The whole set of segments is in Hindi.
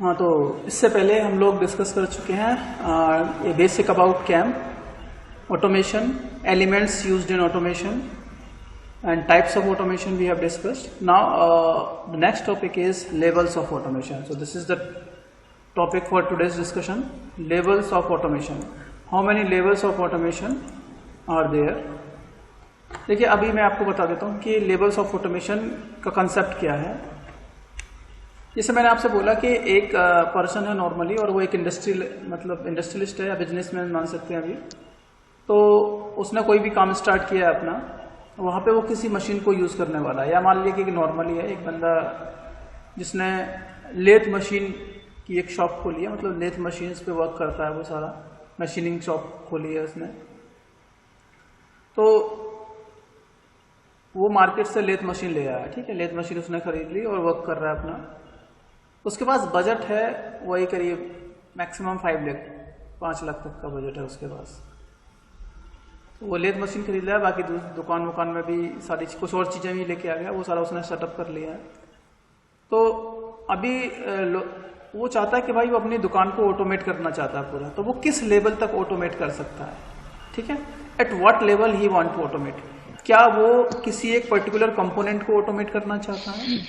हाँ, तो इससे पहले हम लोग डिस्कस कर चुके हैं ये basic about CAM, automation, elements used in automation and types of automation we have discussed. Now the next topic is levels of automation. So this is the topic for today's discussion, levels of automation. How many levels of automation are there? देखिए अभी मैं आपको बता देता हूँ कि लेवल्स ऑफ ऑटोमेशन का कंसेप्ट क्या है। जैसे मैंने आपसे बोला कि एक पर्सन है नॉर्मली और वो एक इंडस्ट्रियलिस्ट है या बिजनेसमैन मान सकते हैं अभी। तो उसने कोई भी काम स्टार्ट किया है अपना, वहाँ पे वो किसी मशीन को यूज़ करने वाला है। या मान लीजिए कि नॉर्मली है एक बंदा जिसने लेथ मशीन की एक शॉप खोली है, मतलब लेथ मशीन्स पे वर्क करता है, वो सारा मशीनिंग शॉप खोली है उसने। तो वो मार्केट से लेथ मशीन ले आया, ठीक है, लेथ मशीन उसने खरीद ली और वर्क कर रहा है अपना। उसके पास बजट है वही करीब मैक्सिमम 5 लाख तक का बजट है उसके पास। वो लेथ मशीन खरीद लिया, बाकी दुकान वुकान में भी सारी कुछ और चीज़ें भी लेके आ गया, वो सारा उसने सेटअप कर लिया है। तो अभी वो चाहता है कि भाई वो अपनी दुकान को ऑटोमेट करना चाहता है पूरा। तो वो किस लेवल तक ऑटोमेट कर सकता है, ठीक है, at what level he want to automate. क्या वो किसी एक पर्टिकुलर कंपोनेंट को ऑटोमेट करना चाहता है,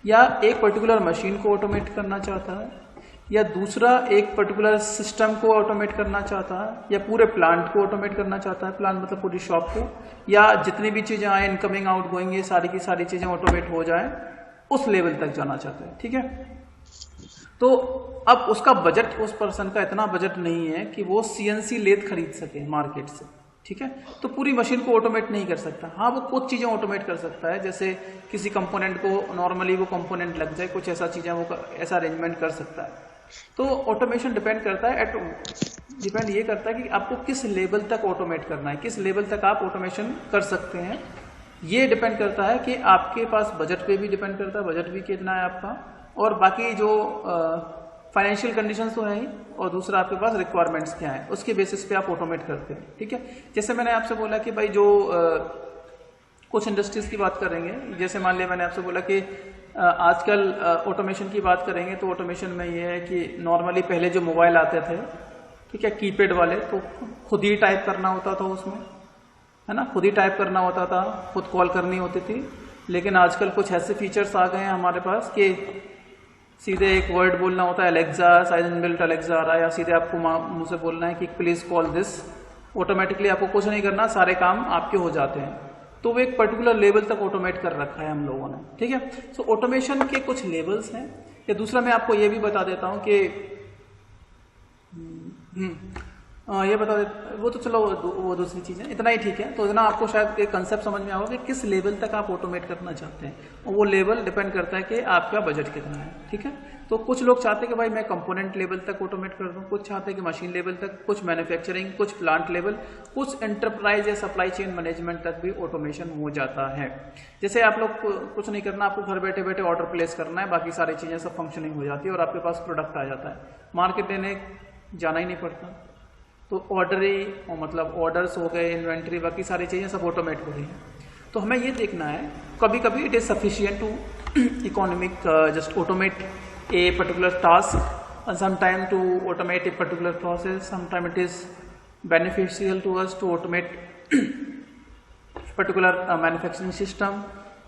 या एक पर्टिकुलर मशीन को ऑटोमेट करना चाहता है, या दूसरा एक पर्टिकुलर सिस्टम को ऑटोमेट करना चाहता है, या पूरे प्लांट को ऑटोमेट करना चाहता है, प्लांट मतलब पूरी शॉप को, या जितनी भी चीज़ें आए इनकमिंग आउट गोइंग ये सारी की सारी चीज़ें ऑटोमेट हो जाएं, उस लेवल तक जाना चाहते हैं, ठीक है। तो अब उसका बजट, उस पर्सन का इतना बजट नहीं है कि वो CNC लेथ खरीद सके मार्केट से, ठीक है। तो पूरी मशीन को ऑटोमेट नहीं कर सकता। हाँ, वो कुछ चीज़ें ऑटोमेट कर सकता है, जैसे किसी कंपोनेंट को नॉर्मली वो कंपोनेंट लग जाए, कुछ ऐसा चीज़ें वो ऐसा अरेंजमेंट कर सकता है। तो ऑटोमेशन डिपेंड करता है डिपेंड ये करता है कि आपको किस लेवल तक ऑटोमेट करना है, किस लेवल तक आप ऑटोमेशन कर सकते हैं। ये डिपेंड करता है कि आपके पास बजट पे भी डिपेंड करता है, बजट भी कितना है आपका, और बाकी जो फाइनेंशियल कंडीशंस तो है ही, और दूसरा आपके पास रिक्वायरमेंट्स क्या है, उसके बेसिस पे आप ऑटोमेट करते हैं, ठीक है। जैसे मैंने आपसे बोला कि भाई जो कुछ इंडस्ट्रीज की बात करेंगे, जैसे मान लिया मैंने आपसे बोला कि आजकल ऑटोमेशन की बात करेंगे, तो ऑटोमेशन में ये है कि नॉर्मली पहले जो मोबाइल आते थे, ठीक है, कीपैड वाले, तो खुद ही टाइप करना होता था उसमें, है ना, खुद ही टाइप करना होता था, खुद कॉल करनी होती थी। लेकिन आजकल कुछ ऐसे फीचर्स आ गए हैं हमारे पास कि सीधे एक वर्ड बोलना होता है, एलेक्सा, साइलेंट बिल्ट एलेक्सा आ रहा है, या सीधे आपको मुंह से बोलना है कि प्लीज कॉल दिस, ऑटोमेटिकली आपको कुछ नहीं करना, सारे काम आपके हो जाते हैं। तो वो एक पर्टिकुलर लेवल तक ऑटोमेट कर रखा है हम लोगों ने, ठीक है। सो ऑटोमेशन के कुछ लेवल्स हैं। या दूसरा मैं आपको ये भी बता देता हूं कि ये बता देता, वो तो चलो वो दूसरी चीज़ है, इतना ही ठीक है। तो इतना आपको शायद एक कंसेप्ट समझ में आओगे कि किस लेवल तक आप ऑटोमेट करना चाहते हैं, और वो लेवल डिपेंड करता है कि आपका बजट कितना है, ठीक है। तो कुछ लोग चाहते हैं कि भाई मैं कंपोनेंट लेवल तक ऑटोमेट कर दूं, कुछ चाहते हैं कि मशीन लेवल तक, कुछ मैन्युफैक्चरिंग, कुछ प्लांट लेवल, कुछ एंटरप्राइज या सप्लाई चेन मैनेजमेंट तक भी ऑटोमेशन हो जाता है। जैसे आप लोग को कुछ नहीं करना, आपको घर बैठे बैठे ऑर्डर प्लेस करना है, बाकी सारी चीज़ें सब फंक्शनिंग हो जाती है और आपके पास प्रोडक्ट आ जाता है, मार्केट लेने जाना ही नहीं पड़ता। तो ऑर्डर ही मतलब ऑर्डर्स हो गए, इन्वेंट्री, बाकी सारी चीज़ें सब ऑटोमेट हो रही हैं। तो हमें ये देखना है, कभी कभी it is sufficient to economic just automate a particular task, and sometime to automate a particular process, sometime it is beneficial to us to automate particular manufacturing system,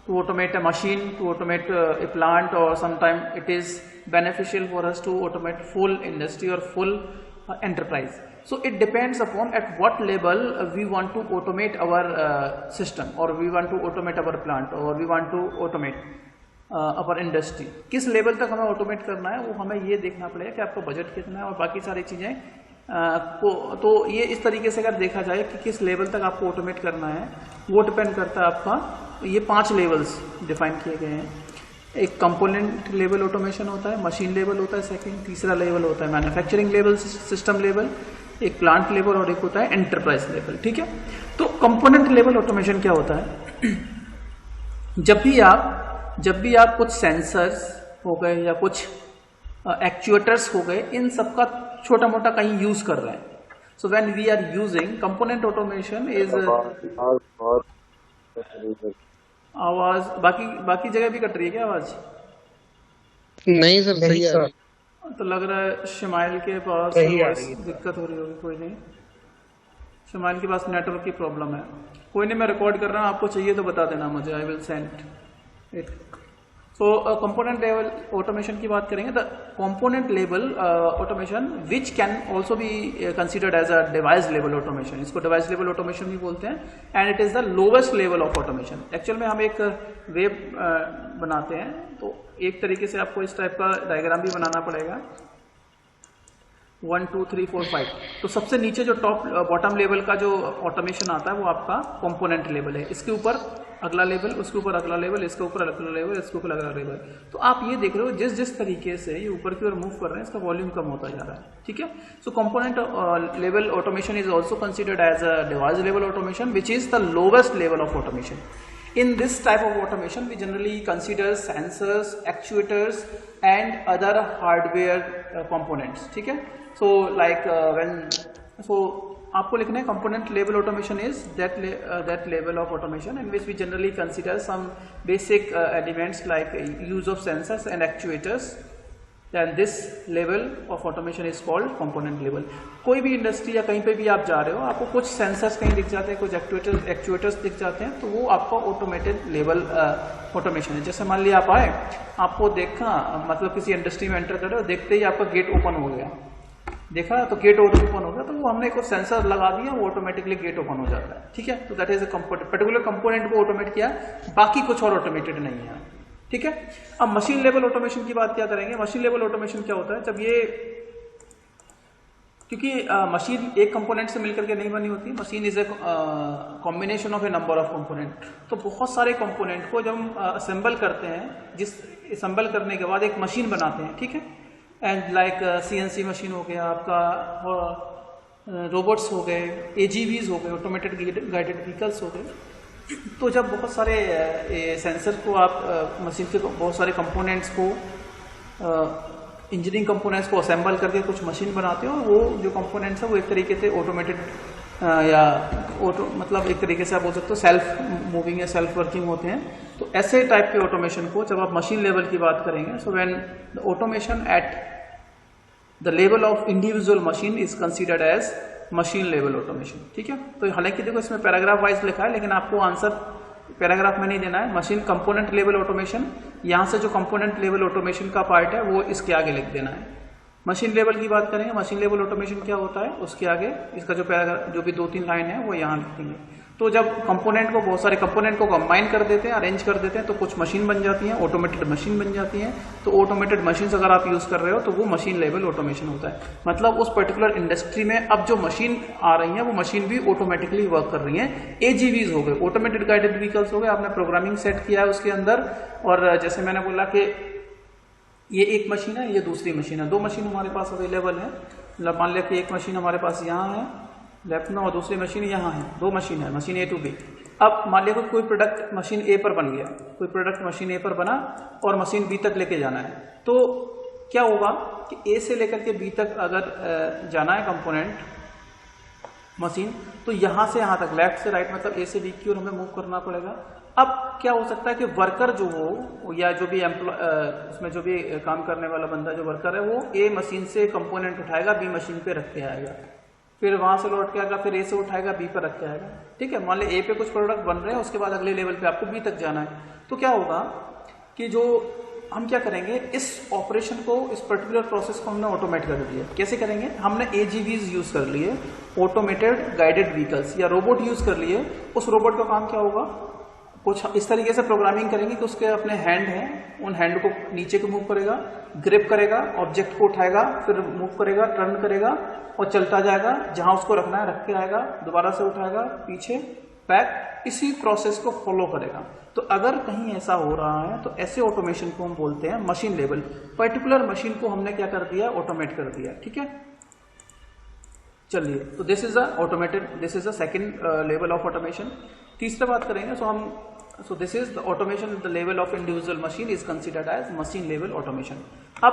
to automate a machine, to automate a plant, or sometime it is beneficial for us to automate full industry or full enterprise. So it depends upon at what level we want to automate our system, or we want to automate our plant, or we want to automate upper industry. किस लेवल तक हमें ऑटोमेट करना है वो हमें ये देखना पड़ेगा कि आपका बजट कितना है और बाकी सारी चीज़ें को। तो ये इस तरीके से अगर देखा जाए कि किस लेवल तक आपको ऑटोमेट करना है, वो डिपेंड करता है आपका। ये 5 लेवल्स डिफाइन किए गए हैं। एक कंपोनेंट लेवल ऑटोमेशन होता है, मशीन लेवल होता है सेकंड, तीसरा लेवल होता है मैन्युफैक्चरिंग लेवल, सिस्टम लेवल, एक प्लांट लेवल, और एक होता है एंटरप्राइज लेवल, ठीक है। तो कंपोनेंट लेवल ऑटोमेशन क्या होता है, जब भी आप कुछ सेंसर्स हो गए या कुछ एक्चुएटर्स हो गए, इन सब का छोटा मोटा कहीं यूज कर रहे हैं। So when we are using component automation is आवाज बाकी जगह भी कट रही है क्या आवाज? नहीं सर, सही आ रही तो लग रहा है शिमाइल के पास सही आ रही है। दिक्कत हो रही होगी, कोई नहीं, शिमाइल के पास नेटवर्क की प्रॉब्लम है, कोई नहीं, मैं रिकॉर्ड कर रहा हूँ, आपको चाहिए तो बता देना मुझे, I will send it. So component level automation की बात करेंगे, the component level automation which can also be considered as a device level automation, इसको डिवाइस लेवल ऑटोमेशन भी बोलते हैं, and it is the lowest level of automation. Actual में हम एक वेब बनाते हैं, तो एक तरीके से आपको इस टाइप का डायग्राम भी बनाना पड़ेगा, 1 2 3 4 5। तो सबसे नीचे जो टॉप बॉटम लेवल का जो ऑटोमेशन आता है वो आपका कंपोनेंट लेवल है, इसके ऊपर अगला लेवल, उसके ऊपर अगला लेवल, इसके ऊपर अगला लेवल, इसके ऊपर अगला लेवल। तो आप ये देख रहे हो जिस जिस तरीके से ये ऊपर की ओर मूव कर रहे हैं इसका वॉल्यूम कम होता जा रहा है, ठीक है। So component level automation is also considered as a device level automation which is the lowest level of automation. In this type of automation, we generally consider sensors, actuators, and other hardware components. ठीक है? So like आपको लिखना है component level automation is that level of automation in which we generally consider some basic elements like use of sensors and actuators. Then this level of automation is called component level. कोई भी इंडस्ट्री या कहीं पे भी आप जा रहे हो, आपको कुछ सेंसर्स कहीं दिख जाते हैं, कुछ एक्चुएटर्स दिख जाते हैं, तो वो आपका ऑटोमेटेड लेवल ऑटोमेशन है। जैसे मान लिया आप आए, आपको देखा, मतलब किसी इंडस्ट्री में एंटर कर रहे हो, देखते ही आपका गेट ओपन हो गया, देखा तो गेट ओपन हो गया, तो वो हमने कुछ सेंसर लगा दिया, वो ऑटोमेटिकली गेट ओपन हो जाता है, ठीक है। तो that is a particular component को ऑटोमेट किया, बाकी कुछ और ऑटोमेटेड नहीं है, ठीक है। अब मशीन लेवल ऑटोमेशन की बात क्या करेंगे। मशीन लेवल ऑटोमेशन क्या होता है, जब ये, क्योंकि मशीन एक कंपोनेंट से मिलकर के नहीं बनी होती, machine is a combination of A number of component. तो बहुत सारे कंपोनेंट को जब हम असेंबल करते हैं, जिस असेंबल करने के बाद एक मशीन बनाते हैं, ठीक है। एंड लाइक CNC मशीन हो गया आपका, रोबोट्स हो गए, AGVs हो गए, ऑटोमेटेड गाइडेड व्हीकल्स हो गए। तो जब बहुत सारे सेंसर को आप मशीन के बहुत सारे कंपोनेंट्स को, इंजीनियरिंग कंपोनेंट्स को असेंबल करके कुछ मशीन बनाते हो, वो जो कंपोनेंट्स है वो एक तरीके से ऑटोमेटेड या मतलब एक तरीके से आप बोल सकते हो सेल्फ मूविंग या सेल्फ वर्किंग होते हैं। तो ऐसे टाइप के ऑटोमेशन को जब आप मशीन लेवल की बात करेंगे, so when the automation at the level of individual machine is considered as machine level automation, ठीक है। तो हालांकि देखो इसमें पैराग्राफ वाइज लिखा है, लेकिन आपको आंसर पैराग्राफ में नहीं देना है। मशीन कंपोनेंट लेवल ऑटोमेशन, यहाँ से जो कंपोनेंट लेवल ऑटोमेशन का पार्ट है वो इसके आगे लिख देना है। मशीन लेवल की बात करेंगे, मशीन लेवल ऑटोमेशन क्या होता है, उसके आगे इसका जो पैराग्राफ, जो भी 2-3 लाइन है वो यहाँ लिखेंगे। तो जब कंपोनेंट को, बहुत सारे कंपोनेंट को कंबाइन कर देते हैं, अरेंज कर देते हैं, तो कुछ मशीन बन जाती हैं, ऑटोमेटेड मशीन बन जाती हैं। तो ऑटोमेटेड मशीन अगर आप यूज कर रहे हो तो वो मशीन लेवल ऑटोमेशन होता है। मतलब उस पर्टिकुलर इंडस्ट्री में अब जो मशीन आ रही है वो मशीन भी ऑटोमेटिकली वर्क कर रही है। AGVs हो गए, ऑटोमेटेड गाइडेड व्हीकल्स हो गए, आपने प्रोग्रामिंग सेट किया है उसके अंदर, और जैसे मैंने बोला कि ये एक मशीन है, ये दूसरी मशीन है, 2 मशीन हमारे पास अवेलेबल है। मतलब मान लिया कि एक मशीन हमारे पास यहाँ है लेफ्ट में और दूसरी मशीन यहाँ है, 2 मशीन है, मशीन A to B। अब मान लिया कोई प्रोडक्ट मशीन A पर बन गया, कोई प्रोडक्ट मशीन A पर बना और मशीन B तक लेके जाना है, तो क्या होगा कि A से लेकर के B तक अगर जाना है कंपोनेंट मशीन, तो यहाँ से यहाँ तक, लेफ्ट से राइट, मतलब A से B की ओर हमें मूव करना पड़ेगा। अब क्या हो सकता है कि वर्कर जो हो या जो भी उसमें जो भी काम करने वाला बंदा जो वर्कर है, वो A मशीन से कंपोनेंट उठाएगा, B मशीन पे रख के आएगा, फिर वहां से लौट के आएगा, फिर A से उठाएगा, B पर रख के आएगा, ठीक है। मान लीजिए A पे कुछ प्रोडक्ट बन रहे हैं, उसके बाद अगले लेवल पे आपको B तक जाना है। तो क्या होगा कि जो हम क्या करेंगे, इस ऑपरेशन को, इस पर्टिकुलर प्रोसेस को हमने ऑटोमेट कर दिया। कैसे करेंगे, हमने AGVs यूज कर लिए, ऑटोमेटेड गाइडेड व्हीकल्स, या रोबोट यूज कर लिए। उस रोबोट का काम क्या होगा, कुछ इस तरीके से प्रोग्रामिंग करेंगे कि उसके अपने हैंड हैं, उन हैंड को नीचे को मूव करेगा, ग्रिप करेगा, ऑब्जेक्ट को उठाएगा, फिर मूव करेगा, टर्न करेगा और चलता जाएगा, जहां उसको रखना है रख के आएगा, दोबारा से उठाएगा, पीछे बैक, इसी प्रोसेस को फॉलो करेगा। तो अगर कहीं ऐसा हो रहा है तो ऐसे ऑटोमेशन को हम बोलते हैं मशीन लेवल। पर्टिकुलर मशीन को हमने क्या कर दिया, ऑटोमेट कर दिया, ठीक है। चलिए, तो this is a automated, this is a second level of automation. तीसरा बात करेंगे, so this is the automation the level of individual machine is considered as machine level automation. अब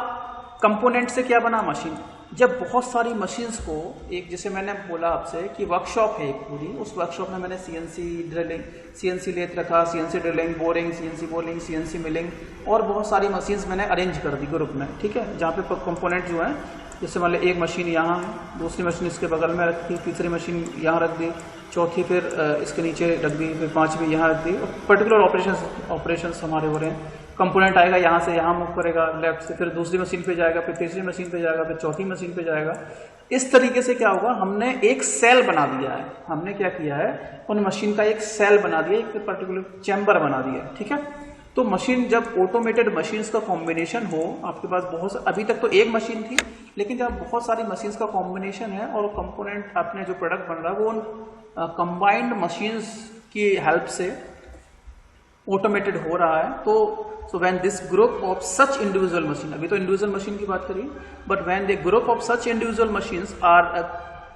कंपोनेंट से क्या बना, मशीन। जब बहुत सारी मशीन्स को एक, जैसे मैंने बोला आपसे कि वर्कशॉप है एक पूरी, उस वर्कशॉप में मैंने सीएनसी ड्रिलिंग, सीएनसी लेथ रखा, CNC drilling, boring, CNC bowling, CNC milling और बहुत सारी मशीन्स मैंने अरेंज कर दी ग्रुप में, ठीक है, जहाँ पे कंपोनेंट जो है, जैसे मान लो एक मशीन यहाँ है, दूसरी मशीन इसके बगल में रख दी, तीसरी मशीन यहाँ रख दी, चौथी फिर इसके नीचे रख दी, फिर पांचवी यहाँ रख दी। पर्टिकुलर ऑपरेशंस हमारे हो रहे हैं। कंपोनेंट आएगा यहाँ से यहाँ मूव करेगा लेफ्ट से, फिर दूसरी मशीन पे जाएगा, फिर तीसरी मशीन पे जाएगा, फिर चौथी मशीन पे जाएगा। इस तरीके से क्या होगा, हमने एक सेल बना दिया है। हमने क्या किया है, उन मशीन का एक सेल बना दिया, एक पर्टिकुलर चैम्बर बना दिया, ठीक है। तो मशीन, जब ऑटोमेटेड मशीन्स का कॉम्बिनेशन हो, आपके पास बहुत, अभी तक तो एक मशीन थी, लेकिन जब बहुत सारी मशीन्स का कॉम्बिनेशन है और कंपोनेंट अपने जो प्रोडक्ट बन रहा है वो उन कंबाइंड मशीन्स की हेल्प से ऑटोमेटेड हो रहा है, तो so when this group of such individual machine, अभी तो इंडिविजुअल मशीन की बात करिए, but when the group of such individual machines are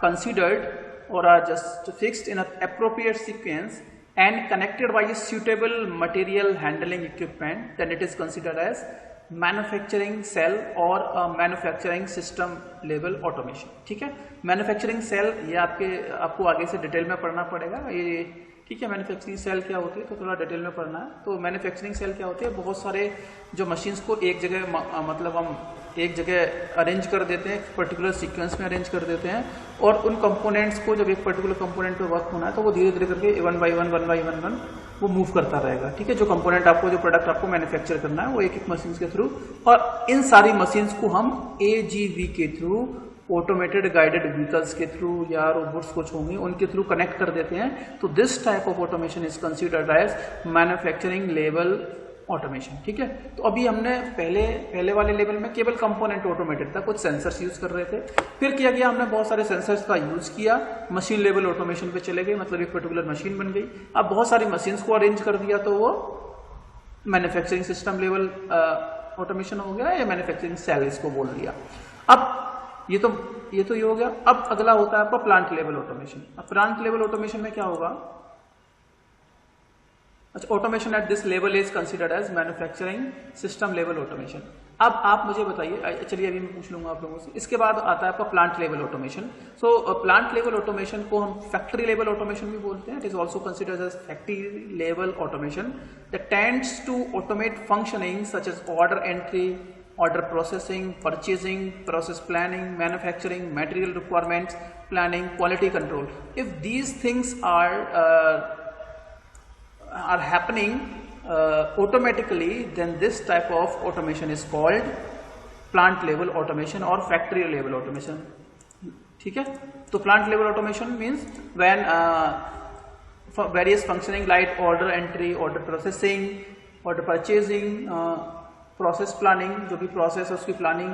considered और are just fixed in a appropriate sequence and connected by a suitable material handling equipment, then it is considered as manufacturing cell or a manufacturing system level automation, ठीक है। मैन्युफैक्चरिंग सेल ये आपको आगे से डिटेल में पढ़ना पड़ेगा, ये ठीक है। मैन्युफैक्चरिंग सेल क्या होती है तो थोड़ा डिटेल में पढ़ना है। तो मैन्युफैक्चरिंग सेल क्या होती है, बहुत सारे जो मशीन्स को एक जगह, मतलब हम एक जगह अरेंज कर देते हैं, पर्टिकुलर सीक्वेंस में अरेंज कर देते हैं, और उन कंपोनेंट्स को जब एक पर्टिकुलर कंपोनेंट पे वर्क होना है तो वो धीरे धीरे करके वन बाई वन वो मूव करता रहेगा, ठीक है। जो कंपोनेंट आपको, जो प्रोडक्ट आपको मैन्युफैक्चर करना है वो एक एक मशीन के थ्रू, और इन सारी मशीन्स को हम AGV के थ्रू, ऑटोमेटेड गाइडेड व्हीकल्स के थ्रू या रोबोट्स कुछ होंगे उनके थ्रू कनेक्ट कर देते हैं। तो this type of automation is considered as manufacturing level automation, ठीक है। तो अभी हमने पहले वाले लेवल में केवल कंपोनेंट ऑटोमेटेड था, कुछ सेंसर्स यूज कर रहे थे, फिर किया गया हमने बहुत सारे सेंसर्स का यूज किया, मशीन लेवल ऑटोमेशन पे चले गए, मतलब एक पर्टिकुलर मशीन बन गई। अब बहुत सारी मशीन्स को अरेंज कर दिया तो वो मैन्युफैक्चरिंग सिस्टम लेवल ऑटोमेशन हो गया, या मैन्युफैक्चरिंग सेल इसको बोल दिया। अब ये तो ये हो गया। अब अगला होता है आपका प्लांट लेवल ऑटोमेशन। अब प्लांट लेवल ऑटोमेशन में क्या होगा, अच्छा, automation at this level is considered as manufacturing system level automation. अब आप मुझे बताइए, चलिए अभी मैं पूछ लूंगा आप लोगों से। इसके बाद आता है आपका plant level automation. So plant level automation को हम फैक्ट्री लेवल ऑटोमेशन भी बोलते हैं। It is also considered as factory level automation that tends to automate functioning such as order entry, order processing, purchasing, process planning, manufacturing, material requirements, planning, quality control. If these things are happening automatically, then this type of automation is called plant level automation or factory level automation. ठीक है। तो plant level automation means when various functioning like order entry, order processing, order purchasing, process planning, जो भी प्रोसेस है उसकी planning,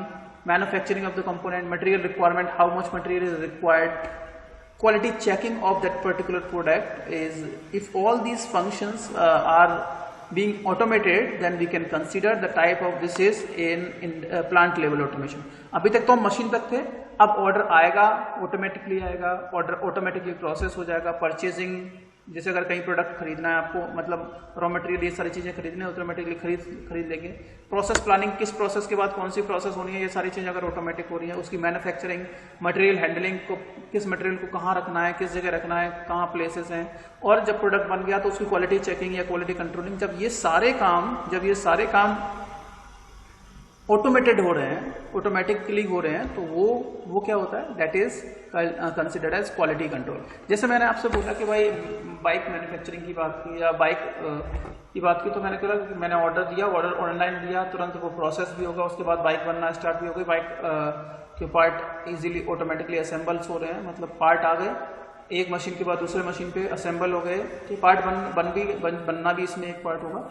manufacturing of the component, material requirement, how much material is required, quality checking of that particular product is, if all these functions are being automated, then we can consider the type of this is in plant level automation. अभी तक तो हम मशीन तक थे, अब ऑर्डर आएगा, ऑटोमेटिकली आएगा, ऑर्डर ऑटोमेटिकली प्रोसेस हो जाएगा, परचेजिंग, जैसे अगर कहीं प्रोडक्ट खरीदना है आपको, मतलब रॉ मटेरियल ये सारी चीजें खरीदनी है, ऑटोमेटिकली खरीद लेंगे। प्रोसेस प्लानिंग, किस प्रोसेस के बाद कौन सी प्रोसेस होनी है, ये सारी चीजें अगर ऑटोमेटिक हो रही है। उसकी मैन्युफैक्चरिंग, मटेरियल हैंडलिंग को, किस मटेरियल को कहाँ रखना है, किस जगह रखना है, कहाँ प्लेसेस हैं, और जब प्रोडक्ट बन गया तो उसकी क्वालिटी चेकिंग या क्वालिटी कंट्रोलिंग, जब ये सारे काम ऑटोमेटेड हो रहे हैं, ऑटोमेटिकली हो रहे हैं, तो वो क्या होता है, that is considered as quality control. जैसे मैंने आपसे बोला कि भाई बाइक मैन्युफैक्चरिंग की बात की या बाइक की बात की, तो मैंने कहा कि मैंने ऑर्डर दिया, ऑर्डर ऑनलाइन दिया, तुरंत वो प्रोसेस भी होगा, उसके बाद बाइक बनना स्टार्ट भी हो गई, बाइक के पार्ट इजीली ऑटोमेटिकली असेंबल्स हो रहे हैं, मतलब पार्ट आ गए, एक मशीन के बाद दूसरे मशीन पे असेंबल हो गए, तो पार्ट बनना भी इसमें एक पार्ट होगा।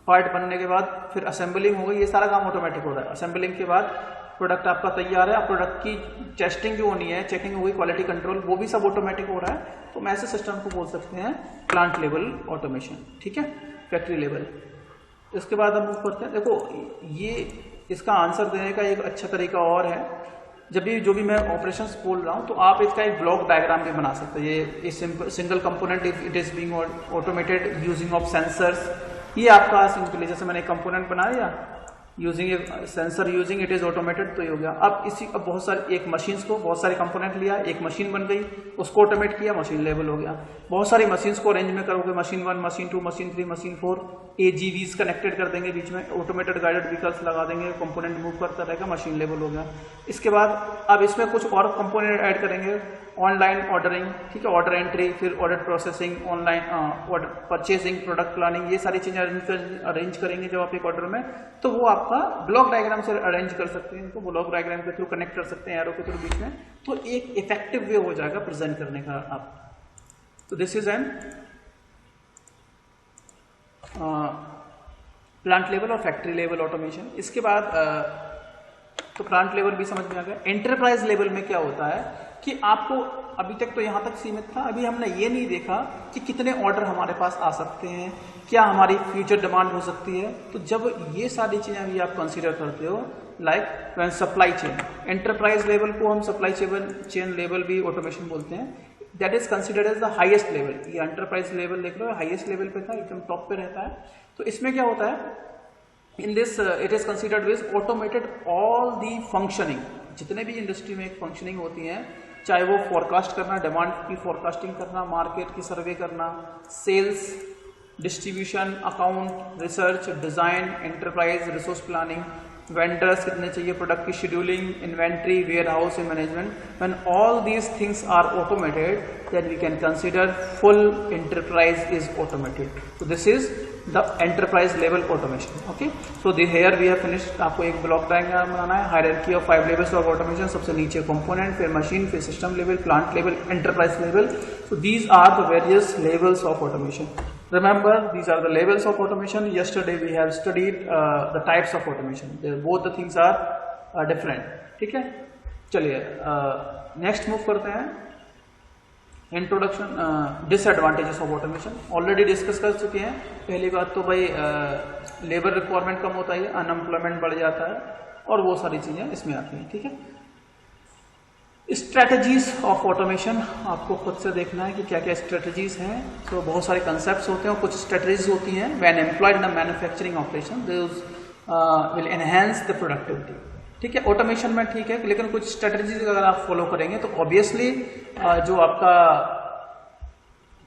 पार्ट बनने के बाद फिर असेंबलिंग हो गई, ये सारा काम ऑटोमेटिक हो रहा है। असेंबलिंग के बाद प्रोडक्ट आपका तैयार है, अब प्रोडक्ट की टेस्टिंग जो होनी है, चेकिंग हो गई, क्वालिटी कंट्रोल, वो भी सब ऑटोमेटिक हो रहा है। तो हम ऐसे सिस्टम को बोल सकते हैं प्लांट लेवल ऑटोमेशन, ठीक है, फैक्ट्री लेवल। इसके बाद हम मूव करते हैं। देखो, ये इसका आंसर देने का एक अच्छा तरीका और है, जब भी जो भी मैं ऑपरेशंस बोल रहा हूँ, तो आप इसका एक ब्लॉक डायग्राम भी बना सकते हैं। ये single component it is being automated using of sensors, ये आपका सिंपली, जैसे मैंने कंपोनेंट बना दिया, using sensor using it is automated, तो ये हो गया। अब बहुत सारी एक मशीन्स को बहुत सारे कंपोनेंट लिया, एक मशीन बन गई, उसको ऑटोमेट किया, मशीन लेवल हो गया। बहुत सारी मशीन्स को अरेंज में करोगे, machine 1, machine 2, machine 3, machine 4, AGVs connected कर देंगे बीच में, ऑटोमेटेड गाइडेड व्हीकल्स लगा देंगे, कंपोनेंट मूव करता रहेगा, मशीन लेवल हो गया। इसके बाद अब इसमें कुछ और कंपोनेंट ऐड करेंगे, ऑनलाइन ऑर्डरिंग, ठीक है, ऑर्डर एंट्री, फिर order processing, online order purchasing, product planning, ये सारी चीजें अरेंज करेंगे जब आप एक ऑर्डर में, तो वो आपका ब्लॉक डायग्राम से अरेंज कर सकते हैं, इनको ब्लॉक डायग्राम के थ्रू कनेक्ट कर सकते हैं, एरो के थ्रू बीच में, तो एक इफेक्टिव वे हो जाएगा प्रेजेंट करने का आप। तो this is an plant level और फैक्ट्री लेवल ऑटोमेशन। इसके बाद तो प्लांट लेवल भी समझ में आ गया। एंटरप्राइज लेवल में क्या होता है कि आपको अभी तक तो यहां तक सीमित था, अभी हमने ये नहीं देखा कि कितने ऑर्डर हमारे पास आ सकते हैं, क्या हमारी फ्यूचर डिमांड हो सकती है। तो जब ये सारी चीजें अभी आप कंसीडर करते हो, like supply chain, enterprise level को हम सप्लाई चेन लेवल भी ऑटोमेशन बोलते हैं, that is considered as the highest level. ये एंटरप्राइज लेवल देख लो, हाईएस्ट लेवल पे था, एकदम टॉप पे रहता है। तो इसमें क्या होता है, in this it is considered with automated all the functioning, जितने भी इंडस्ट्री में एक फंक्शनिंग होती है, चाहे वो फोरकास्ट करना, डिमांड की फोरकास्टिंग करना, मार्केट की सर्वे करना, sales, distribution, account, research, design, enterprise, resource planning, vendors कितने चाहिए, प्रोडक्ट की scheduling, inventory, warehouse management, when all these things are automated then we can consider full enterprise is automated. तो this is the enterprise level automation. Okay, so here we have finished. आपको एक ब्लॉक डायग्राम बनाना है, hierarchy of 5 levels of automation, सबसे नीचे कंपोनेंट, फिर मशीन, फिर system level, plant level, enterprise level. So these are the various levels of automation. Remember, these are the levels of automation. Yesterday we have studied the types of automation. Both the things are different. ठीक है, चलिए नेक्स्ट मूव करते हैं। Introduction, disadvantages of automation already discuss कर चुके हैं। पहली बात तो भाई लेबर रिक्वायरमेंट कम होता है, अनएम्प्लॉयमेंट बढ़ जाता है, और वो सारी चीजें इसमें आती हैं। ठीक है, स्ट्रेटजीज ऑफ ऑटोमेशन आपको खुद से देखना है कि क्या क्या स्ट्रेटजीज हैं। तो बहुत सारे कंसेप्ट्स होते हैं और कुछ स्ट्रेटजीज होती हैं। When employed in the manufacturing operation will enhance the productivity. ठीक है, ऑटोमेशन में ठीक है, लेकिन कुछ स्ट्रेटजीज अगर आप फॉलो करेंगे तो ऑब्वियसली जो आपका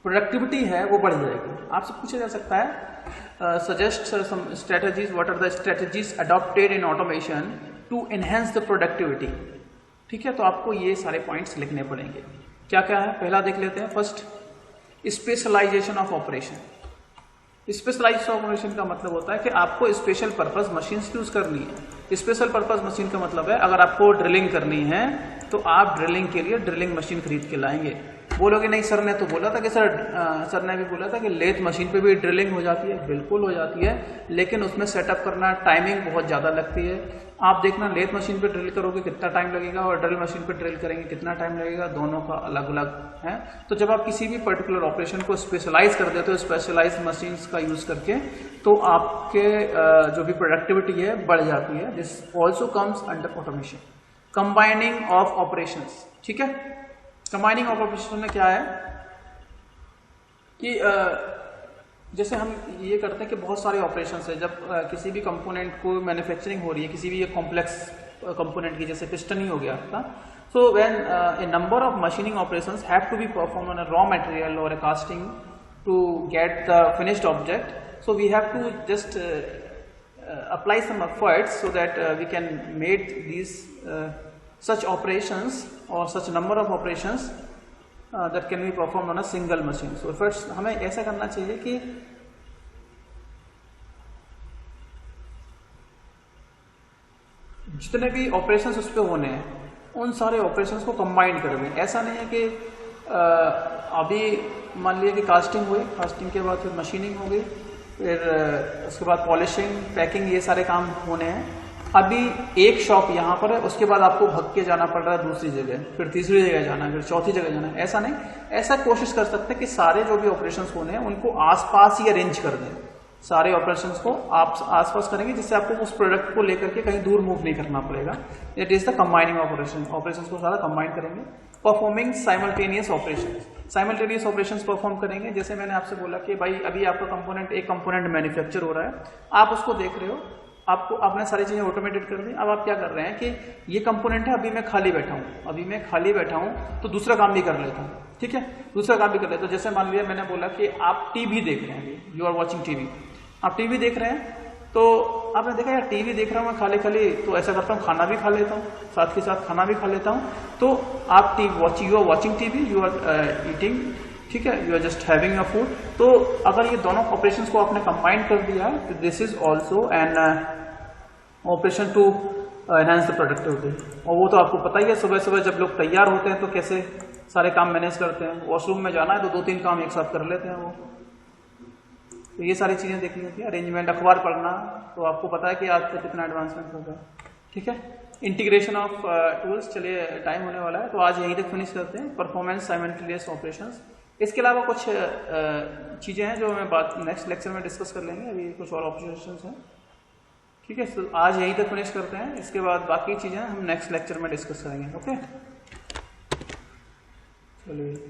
प्रोडक्टिविटी है वो बढ़ जाएगी। आपसे पूछा जा सकता है suggest some strategies, what are the strategies adopted in automation to enhance the productivity. ठीक है, तो आपको ये सारे पॉइंट्स लिखने पड़ेंगे। क्या क्या है, पहला देख लेते हैं। First, specialisation of operation. Specialisation of operation का मतलब होता है कि आपको स्पेशल पर्पस मशीन्स यूज करनी है। स्पेशल पर्पस मशीन का मतलब है अगर आपको ड्रिलिंग करनी है तो आप ड्रिलिंग के लिए ड्रिलिंग मशीन खरीद के लाएंगे। बोलोगे नहीं सर ने तो बोला था कि सर ने भी बोला था कि लेथ मशीन पे भी ड्रिलिंग हो जाती है। बिल्कुल हो जाती है, लेकिन उसमें सेटअप करना, टाइमिंग बहुत ज़्यादा लगती है। आप देखना लेथ मशीन पे ड्रिल करोगे कितना टाइम लगेगा और ड्रिल मशीन पे ड्रिल करेंगे कितना टाइम लगेगा, दोनों का अलग अलग है। तो जब आप किसी भी पर्टिकुलर ऑपरेशन को स्पेशलाइज कर देते हो स्पेशलाइज मशीन्स का यूज करके, तो आपके जो भी प्रोडक्टिविटी है बढ़ जाती है। This also comes under automation. Combining of operations. ठीक है, कंबाइनिंग ऑफ ऑपरेशन में क्या है कि जैसे हम ये करते हैं कि बहुत सारे ऑपरेशंस है। जब किसी भी कंपोनेंट को मैन्युफैक्चरिंग हो रही है, किसी भी एक कॉम्प्लेक्स कंपोनेंट की, जैसे पिस्टन ही हो गया आपका, so when a number of machining operations have to be perform on a raw material और a casting to get the finished object, so we have to just apply some efforts so that we can make these such operations or such number of operations that can be performed on a single machine. So efforts हमें ऐसा करना चाहिए कि जितने भी ऑपरेशंस उस पर होने हैं उन सारे ऑपरेशंस को कंबाइन कर दें। ऐसा नहीं है कि अभी मान लिया कि कास्टिंग हुई, कास्टिंग के बाद फिर मशीनिंग हो गई, फिर उसके बाद पॉलिशिंग, पैकिंग, ये सारे काम होने हैं। अभी एक शॉप यहाँ पर है, उसके बाद आपको भाग के जाना पड़ रहा है दूसरी जगह, फिर तीसरी जगह जाना है, फिर चौथी जगह जाना है। ऐसा नहीं, ऐसा कोशिश कर सकते हैं कि सारे जो भी ऑपरेशंस होने हैं उनको आसपास ही अरेंज कर दें। सारे ऑपरेशंस को आप आसपास करेंगे जिससे आपको उस प्रोडक्ट को लेकर के कहीं दूर मूव नहीं करना पड़ेगा। It is the combining operation. Operations को सारा कंबाइन करेंगे। Performing simultaneous operations. Simultaneous operations perform करेंगे। जैसे मैंने आपसे बोला कि भाई अभी आपका कंपोनेंट, एक कंपोनेंट मैन्युफैक्चर हो रहा है, आप उसको देख रहे हो, आपने सारी चीज़ें ऑटोमेटेड कर दी। अब आप क्या कर रहे हैं कि ये कंपोनेंट है, अभी मैं खाली बैठा हूँ तो दूसरा काम भी कर लेता हूँ, ठीक है, दूसरा काम भी कर लेता हूँ। जैसे मान लिया मैंने बोला कि आप टीवी देख रहे हैं, यू आर वॉचिंग टीवी, आप टीवी देख रहे हैं, तो आपने देखा यार टीवी देख रहा हूँ मैं खाली, तो ऐसा करता हूँ खाना भी खा लेता हूँ, साथ के साथ खाना भी खा लेता हूँ। तो आप you are watching TV, you are eating, ठीक है, you are just having your food. तो अगर ये दोनों ऑपरेशंस को आपने कंबाइन कर दिया है तो this is also an operation to enhance the productivity. और वो तो आपको पता ही है, सुबह सुबह जब लोग तैयार होते हैं तो कैसे सारे काम मैनेज करते हैं। वॉशरूम में जाना है तो 2-3 काम एक साथ कर लेते हैं वो। तो ये सारी चीजें देखनी होती है। अरेंजमेंट, अखबार पढ़ना, तो आपको पता है कि आज तक कितना एडवांसमेंट हो गया, ठीक है। इंटीग्रेशन ऑफ टूल्स, चलिए टाइम होने वाला है तो आज यहीं तक फिनिश करते हैं। परफॉर्मेंस साइमल्टेनियस ऑपरेशंस, इसके अलावा कुछ चीजें हैं जो मैं बात नेक्स्ट लेक्चर में डिस्कस कर लेंगे। अभी कुछ और ऑब्जर्वेशंस हैं, ठीक है। तो आज यहीं तक फिनिश करते हैं, इसके बाद बाकी चीजें हम नेक्स्ट लेक्चर में डिस्कस करेंगे। ओके, चलिए।